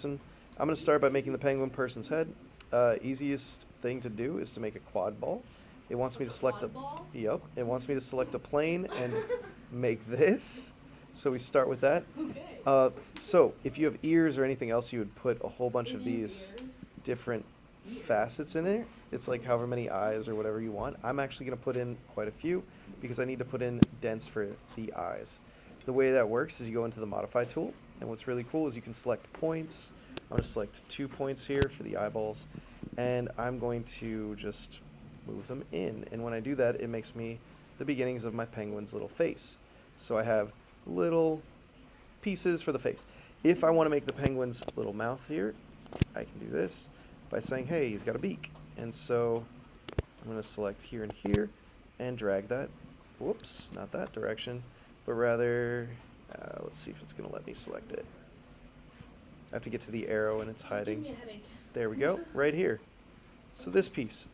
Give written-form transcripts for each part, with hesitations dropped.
I'm going to start by making the penguin person's head. Easiest thing to do is to make a quad ball. It wants me to select a Yep. It wants me to select a plane and make this. So we start with that. Okay. So if you have ears or anything else, you would put a whole bunch of these different facets in there. It's like however many eyes or whatever you want. I'm actually going to put in quite a few because I need to put in dents for the eyes. The way that works is you go into the modify tool, and what's really cool is you can select points. I'm going to select 2 points here for the eyeballs, and I'm going to just move them in. And when I do that, it makes me the beginnings of my penguin's little face. So I have little pieces for the face. If I want to make the penguin's little mouth here, I can do this by saying, hey, he's got a beak. And so I'm going to select here and here and drag that. Whoops, not that direction, but rather, let's see if it's going to let me select it. I have to get to the arrow and it's hiding. Give me a headache. There we go, right here. So this piece.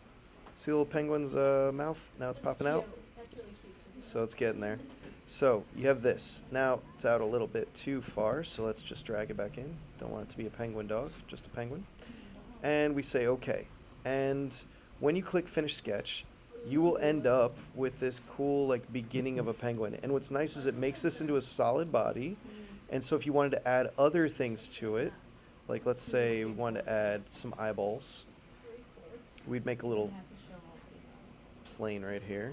See the little penguin's mouth? Now it's popping out. That's really cute. So it's getting there. So you have this. Now it's out a little bit too far, so let's just drag it back in. Don't want it to be a penguin dog, just a penguin. And we say OK. And when you click Finish Sketch, you will end up with this cool like beginning of a penguin. And what's nice is it makes this into a solid body. And so if you wanted to add other things to it, like let's say we wanted to add some eyeballs, we'd make a little plane right here.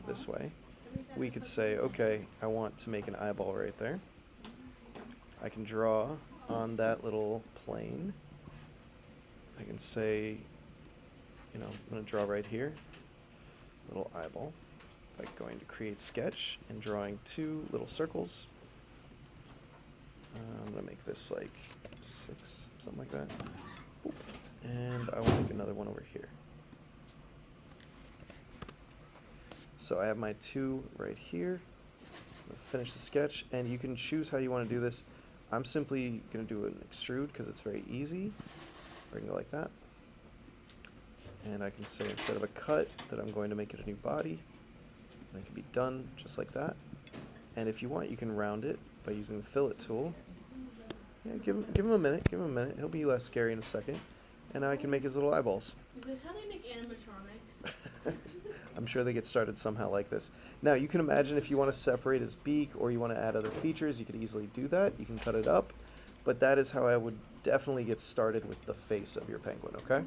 This way. We could say, okay, I want to make an eyeball right there. I can draw on that little plane. I can say, I'm going to draw right here, little eyeball, by going to create sketch and drawing 2 little circles. I'm going to make this like 6, something like that. And I want to make another one over here. So I have my 2 right here. I'm going to finish the sketch, and you can choose how you want to do this. I'm simply going to do an extrude because it's very easy. Or I can go like that. And I can say instead of a cut that I'm going to make it a new body. And it can be done just like that. And if you want, you can round it by using the fillet tool. Yeah, give him a minute. Give him a minute. He'll be less scary in a second. And now I can make his little eyeballs. Is this how they make animatronics? I'm sure they get started somehow like this. Now, you can imagine if you want to separate his beak or you want to add other features, you could easily do that. You can cut it up. But that is how I would definitely get started with the face of your penguin, okay?